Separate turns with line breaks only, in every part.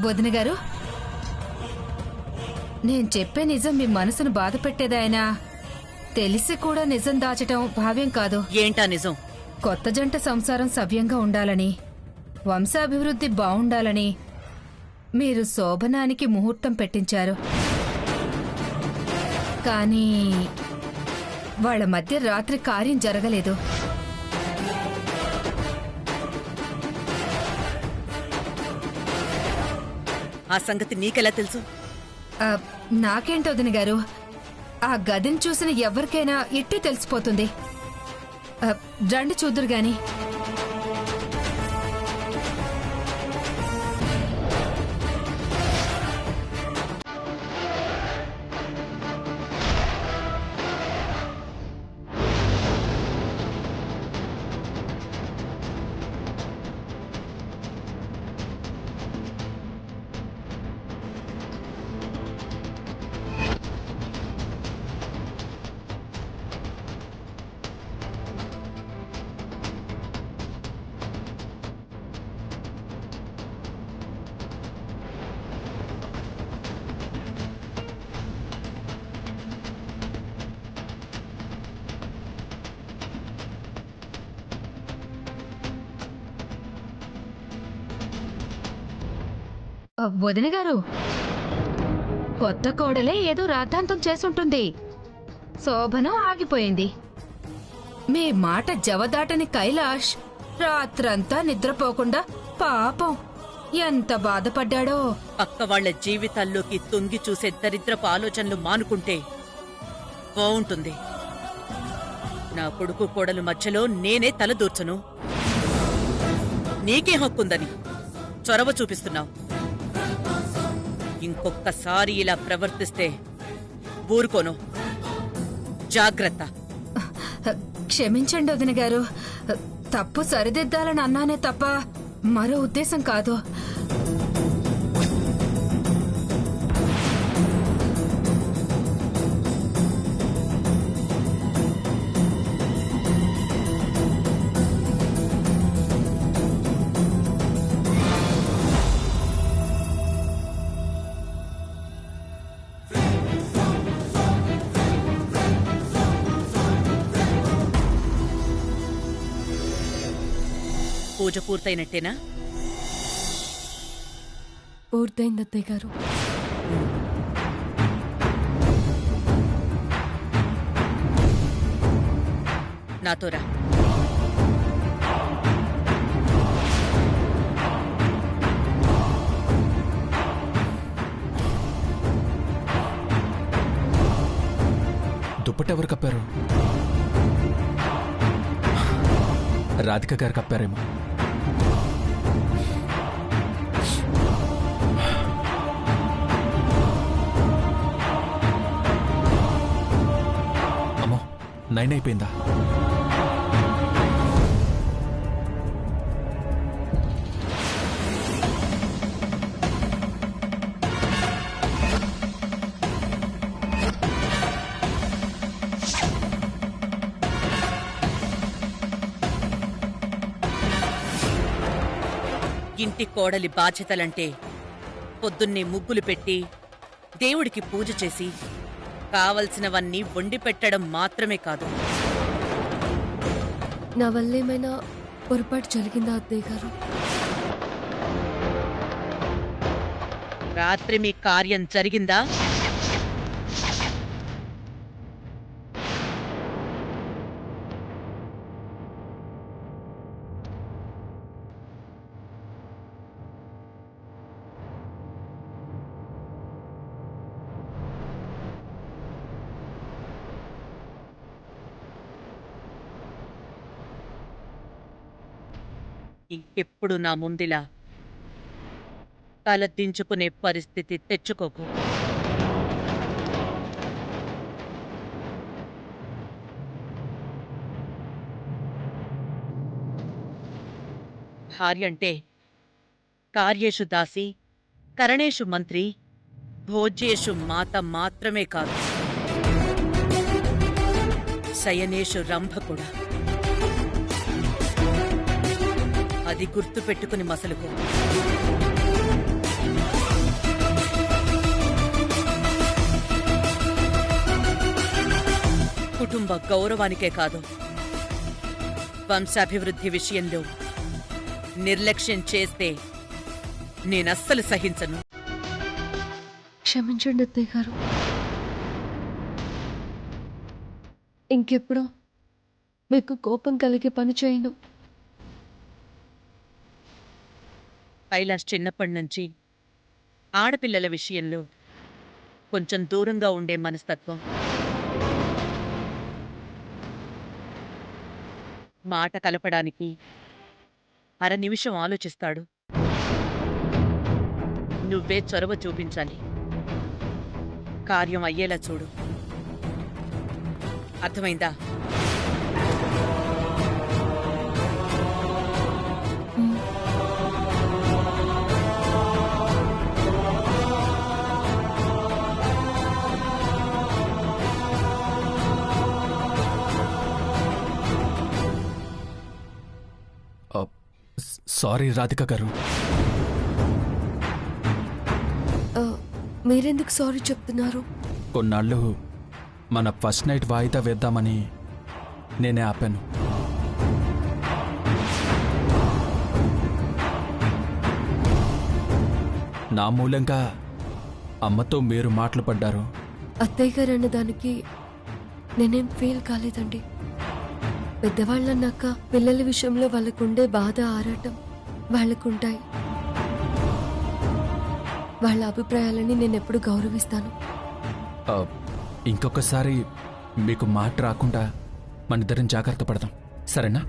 వదిన గారు, నేను చెప్పే నిజం మీ మనసును బాధ పెట్టేదాయనా? తెలిసి కూడా నిజం దాచటం భావ్యం కాదు.
ఏంటా నిజం?
కొత్త జంట సంసారం సవ్యంగా ఉండాలని, వంశాభివృద్ధి బావుండాలని మీరు శోభనానికి ముహూర్తం పెట్టించారు. కానీ వాళ్ళ మధ్య రాత్రి కార్యం జరగలేదు.
ఆ సంగతి నీకెలా తెలుసు?
నాకేంటో వదిన గారు, ఆ గదిని చూసిన ఎవరికైనా ఇట్టే తెలిసిపోతుంది. రండి చూద్దురు గాని. వదిన గారు, కొత్త కోడలే ఏదో రాద్ధాంతం చేసుంటుంది. శోభనం ఆగిపోయింది. మీ మాట జవదాటని కైలాష్ రాత్రంతా నిద్రపోకుండా పాపం ఎంత బాధపడ్డాడో.
పక్క వాళ్ల జీవితాల్లోకి తొంగి చూసే దరిద్రపు ఆలోచనలు మానుకుంటే బావుంటుంది. నా కొడుకు కోడలు మధ్యలో నేనే తలదూర్చను. నీకే హక్కుందని చొరవ చూపిస్తున్నావు. ఇంకొక్కసారి ఇలా ప్రవర్తిస్తే ఊరుకోను. జాగ్రత్త.
క్షమించండి వదిన గారు, తప్పు సరిదిద్దాలని అన్నానే తప్ప మరో ఉద్దేశం కాదు.
పూజ పూర్తయినట్టేనా?
పూర్తయింది అత్తయ్య గారు.
నాతో రా.
దుప్పటెవరు కప్పారు? రాధిక గారు కప్పారేమో. అమ్మో, 9 అయిపోయిందా?
ఇంటి కోడలి బాధ్యతలంటే పొద్దున్నే ముగ్గులు పెట్టి దేవుడికి పూజ చేసి కావలసినవన్నీ వండి పెట్టడం మాత్రమే కాదు.
నా వల్లేమైనా పొరపాటు జరిగిందా అత్తయ్య గారు?
రాత్రి మీ కార్యం జరిగిందా? ఇంకెప్పుడు నా ముందిలా తల దించుకునే పరిస్థితి తెచ్చుకోకు. భార్య అంటే కార్యేషు దాసి, కరణేషు మంత్రి, భోజ్యేషు మాత మాత్రమే కాదు, శయనేషు రంభ కూడా. అది గుర్తు పెట్టుకుని మసలుకో. కుటుంబ గౌరవానికే కాదు, వంశాభివృద్ధి విషయంలో నిర్లక్ష్యం చేస్తే నేనస్సలు సహించను.
క్షమించండి అత్తయ్య గారు. ఇంకెప్పుడు మీకు కోపం కలిగే పని చేయను.
కైలాష్ చిన్నప్పటి నుంచి ఆడపిల్లల విషయంలో కొంచెం దూరంగా ఉండే మనస్తత్వం. మాట కలపడానికి అర నిమిషం ఆలోచిస్తాడు. నువ్వే చొరవ చూపించాలి. కార్యం అయ్యేలా చూడు. అర్థమైందా?
సారీ రాధిక గారు.
మీరెందుకు సారీ చెప్తున్నారు?
కొన్నాళ్ళు మన ఫస్ట్ నైట్ వాయిదా వేద్దామని నేనే ఆపాను. నా మూలంగా అమ్మతో మీరు మాటలు పడ్డారు.
అత్తయ్య గారు అన్నదానికి నేనేం ఫీల్ కాలేదండి. పెద్దవాళ్ళన్నాక పిల్లల విషయంలో వాళ్ళకుండే బాధ ఆరాటం వాళ్ళకుంటాయి. వాళ్ళ అభిప్రాయాలని నేను ఎప్పుడు గౌరవిస్తాను.
ఇంకొకసారి మీకు మాట రాకుండా మనిద్దరం జాగ్రత్త పడదాం, సరేనా?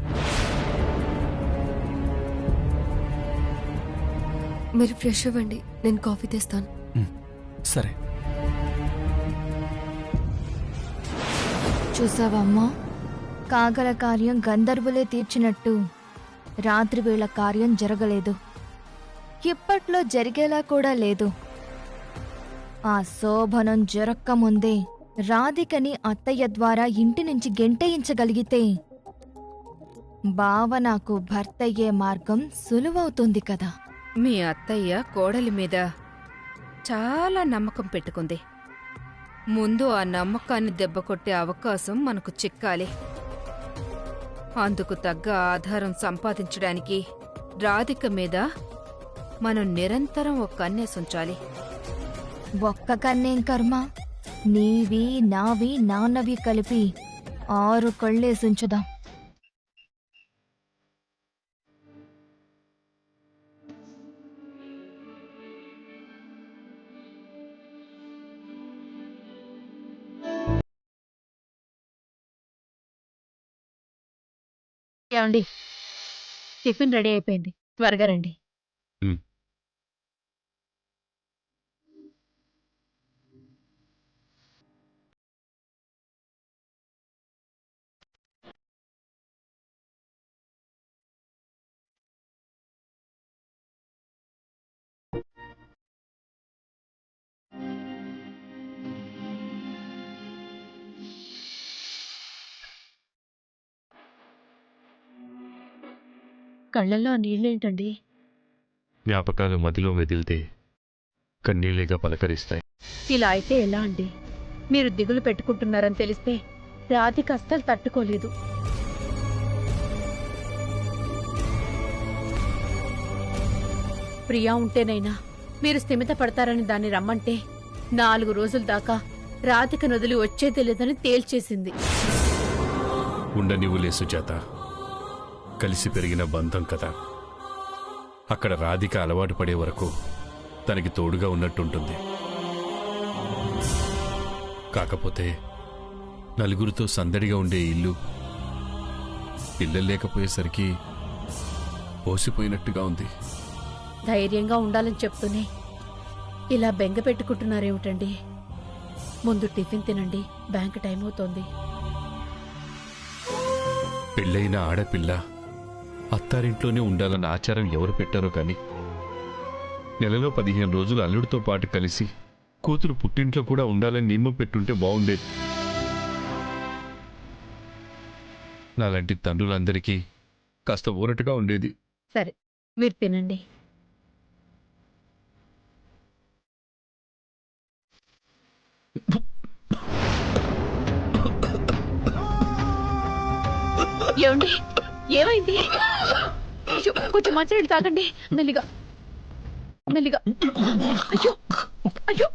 మీరు ఫ్రెష్ అవ్వండి, నేను కాఫీ తెస్తాను.
సరే.
చూసావమ్మా, కాగల కార్యం గంధర్వులే తీర్చినట్టు రాత్రివేళ కార్యం జరగలేదు. ఇప్పట్లో జరిగేలా కూడా లేదు. ఆ శోభనం జరక్కముందే రాధికని అత్తయ్య ద్వారా ఇంటి నుంచి గెంటేయించగలిగితే బావ నాకు భర్తయ్యే మార్గం సులువవుతుంది కదా.
మీ అత్తయ్య కోడలి మీద చాలా నమ్మకం పెట్టుకుంది. ముందు ఆ నమ్మకాన్ని దెబ్బకొట్టే అవకాశం మనకు చిక్కాలి. అందుకు తగ్గ ఆధారం సంపాదించడానికి రాధిక మీద మనం నిరంతరం ఒక కన్నేసుంచాలి.
ఒక్క కన్నేం కర్మ, నీవి నావి నాన్నవి కలిపి 6 కళ్ళేసుంచుదాం.
ఏమండి, టిఫిన్ రెడీ అయిపోయింది, త్వరగా రండి. కళ్ళల్లో నీళ్ళేంటండి?
జ్ఞాపకాలు మదిలో మెదిలితే కన్నీళ్ళేగా పలకరిస్తాయి.
ఇలా అయితే ఎలా అండి? మీరు దిగులు పెట్టుకుంటున్నారని తెలిస్తే రాధిక అస్సలు తట్టుకోలేదు. ప్రియా ఉంటేనైనా మీరు స్థిమిత పడతారని దాన్ని రమ్మంటే 4 రోజుల దాకా రాధిక నొదిలి వచ్చేదే లేదని తేల్చేసింది.
ఉండనివ్వులే సుజాత, కలిసి పెరిగిన బంధం కదా. అక్కడ రాధిక అలవాటు పడే వరకు తనకి తోడుగా ఉన్నట్టుంటుంది. కాకపోతే నలుగురితో సందడిగా ఉండే ఇల్లు పిల్లలు లేకపోయేసరికి పోసిపోయినట్టుగా ఉంది.
ధైర్యంగా ఉండాలని చెప్తూనే ఇలా బెంగ పెట్టుకుంటున్నారేమిటండి? ముందు టిఫిన్ తినండి, బ్యాంక్ టైం అవుతోంది.
పెళ్ళైన ఆడపిల్ల అత్తారింట్లోనే ఉండాలన్న ఆచారం ఎవరు పెట్టారో కానీ నెలలో 15 రోజులు అల్లుడితో పాటు కలిసి కూతురు పుట్టింట్లో కూడా ఉండాలని నియమం పెట్టుంటే బాగుండేది. నాలాంటి తండ్రులందరికీ కాస్త ఊరటగా ఉండేది.
సరే, మీరు తినండి. ఏమండి ఏమైంది? అయ్యో, కొంచెం మంచినీళ్ళు తాగండి. మెల్లిగా మెల్లిగా. అయ్యో అయ్యో,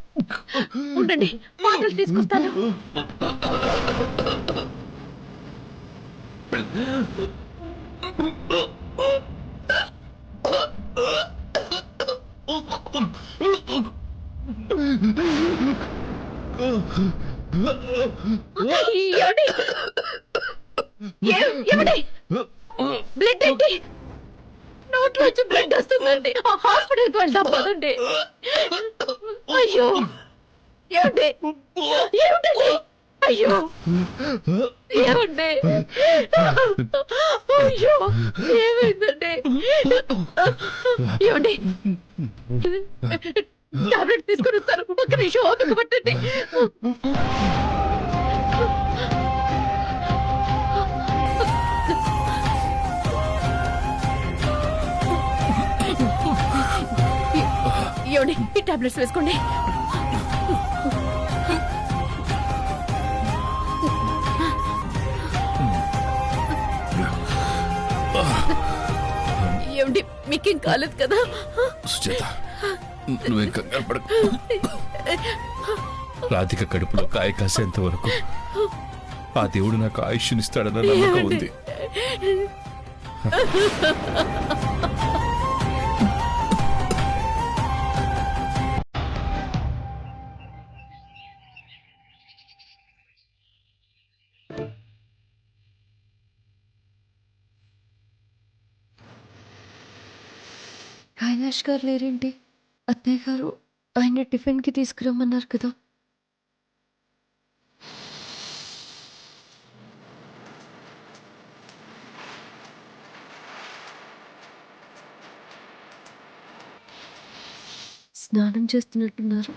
ఉండండి, మాటలు తీసుకొస్తాను. ఏమండి? బ్లడ్ ఏంటి? నోట్లో వచ్చి బ్లడ్ వస్తుందండి. హాస్పిటల్కి వెళ్దాం పదండి. అయ్యో ఏమండి? ఏమిటండి? అయ్యో ఏమండి? అయ్యో ఏమైందండి? ఏమండి? టాబ్లెట్ తీసుకుని వస్తారు. ఒక్క నిమిషం ఓపిక పట్టండి. ఏమండి? ఈ టాబ్లెట్స్ వేసుకోండి. ఏమండి? మీకేం కాలేదు కదా?
సుచేత, నువ్వేం కంగారు పడకు. రాధిక కడుపులో కాయ కాసేంత వరకు ఆ దేవుడు నాకు ఆయుష్నిస్తాడన్న నమ్మకం ఉంది.
కైలాష్ గారు లేరేంటి? అత్తయ్య గారు ఆయన టిఫిన్కి తీసుకురమ్మన్నారు కదా. స్నానం చేస్తున్నట్టున్నారు.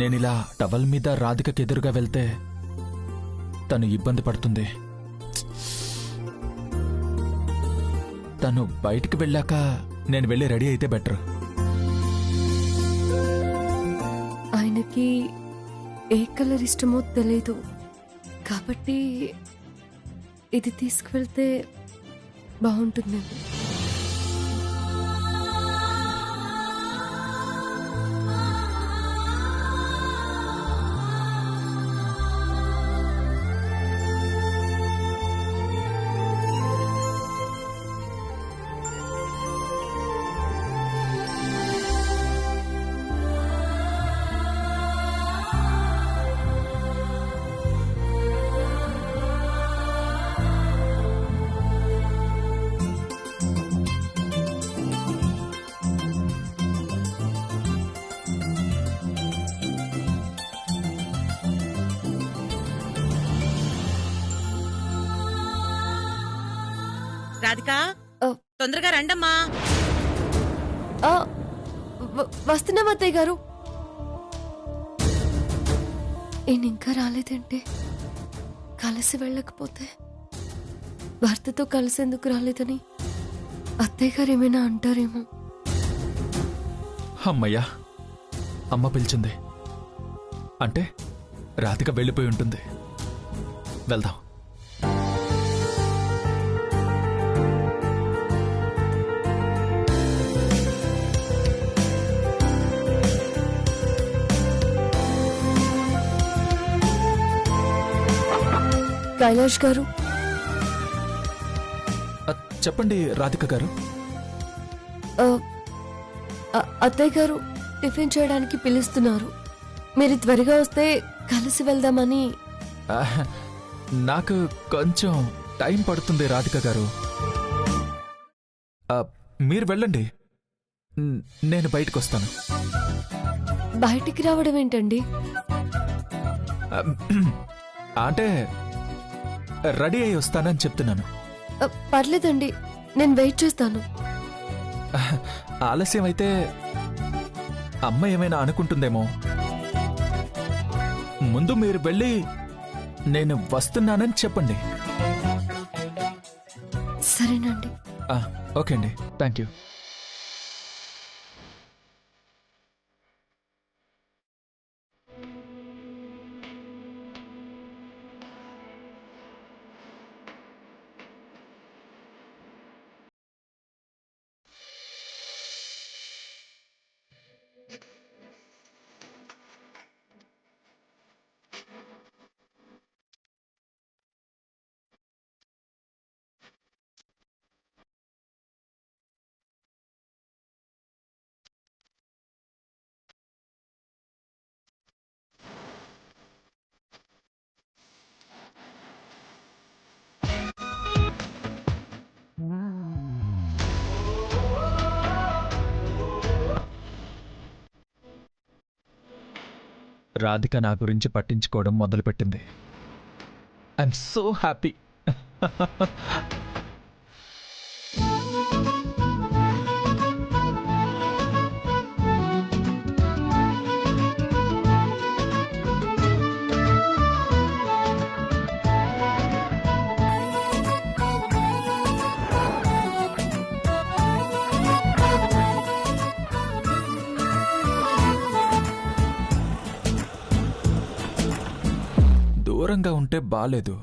నేనిలా టవల్ మీద రాధికకి ఎదురుగా వెళ్తే తను ఇబ్బంది పడుతుంది. తను బయటికి వెళ్ళాక నేను వెళ్ళి రెడీ అయితే బెటర్.
ఆయనకి ఏ కలర్ ఇష్టమో తెలియదు కాబట్టి ఇది తీసుకువెళ్తే బాగుంటుంది.
రాధిక, తొందరగా రండమ్మా.
వస్తున్నాం అత్తయ్య గారు. ఈయన ఇంకా రాలేదంటే కలిసి వెళ్ళకపోతే భర్తతో కలిసేందుకు రాలేదని అత్తయ్య గారు ఏమైనా అంటారేమో.
అమ్మయ్యా, అమ్మ పిలిచింది అంటే రాధిక వెళ్ళిపోయి ఉంటుంది. వెళ్దాం.
కైలాష్ గారు,
చెప్పండి రాధిక గారు.
అత్తయ్య గారు టిఫిన్ చేయడానికి పిలుస్తున్నారు. మీరు త్వరగా వస్తే కలిసి వెళ్దామని.
నాకు కొంచెం టైం పడుతుంది రాధిక గారు. మీరు వెళ్ళండి, నేను బయటకు వస్తాను.
బయటికి రావడం ఏంటండి?
అంటే రెడీ అయి వస్తానని చెప్తున్నాను.
పర్లేదండి, నేను వెయిట్ చేస్తాను.
ఆలస్యం అయితే అమ్మ ఏమైనా అనుకుంటుందేమో. ముందు మీరు వెళ్ళి నేను వస్తున్నానని చెప్పండి.
సరేనండి.
ఓకే అండి, థ్యాంక్ యూ. రాధిక నా గురించి పట్టించుకోవడం మొదలుపెట్టింది. I'm so happy. దూరంగా ఉంటే బాలేదు.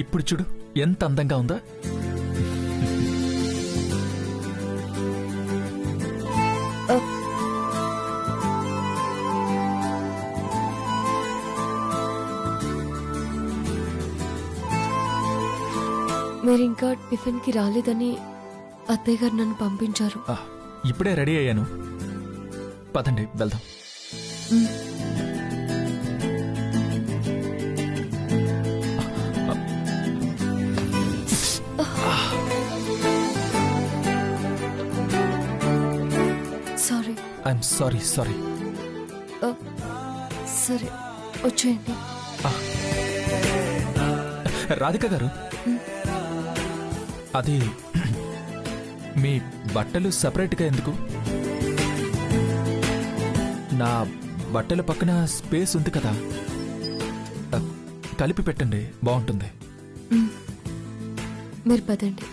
ఇప్పుడు చూడు ఎంత అందంగా ఉందా.
మీరింకా టిఫిన్కి రాలేదని అత్తయ్య గారు నన్ను పంపించారు.
ఇప్పుడే రెడీ అయ్యాను. పదండి వెళ్దాం.
సారీ.
I'm sorry.
సరే వచ్చేయండి.
రాధిక గారు, అది మీ బట్టలు సపరేట్గా ఎందుకు? నా బట్టల పక్కన స్పేస్ ఉంది కదా, కలిపి పెట్టండి, బాగుంటుంది.
మీరు పదండి.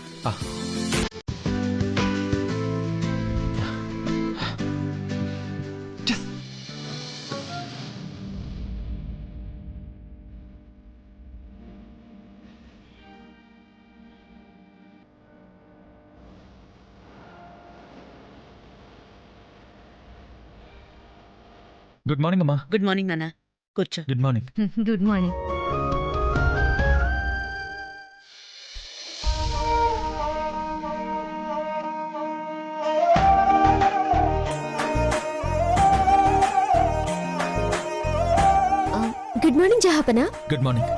గుడ్ మార్నింగ్ అమ్మా.
గుడ్ మార్నింగ్ నాన్న, కూర్చో.
Good morning.
Good morning.
Good morning జహాపనా.
Good morning.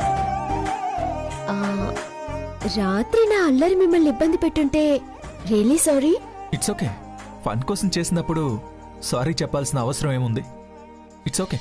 రాత్రి నా అల్లరి మిమ్మల్ని ఇబ్బంది పెట్టుంటే really sorry.
It's okay. Fun కోసం చేసినప్పుడు సారీ చెప్పాల్సిన అవసరం ఏముంది? It's okay.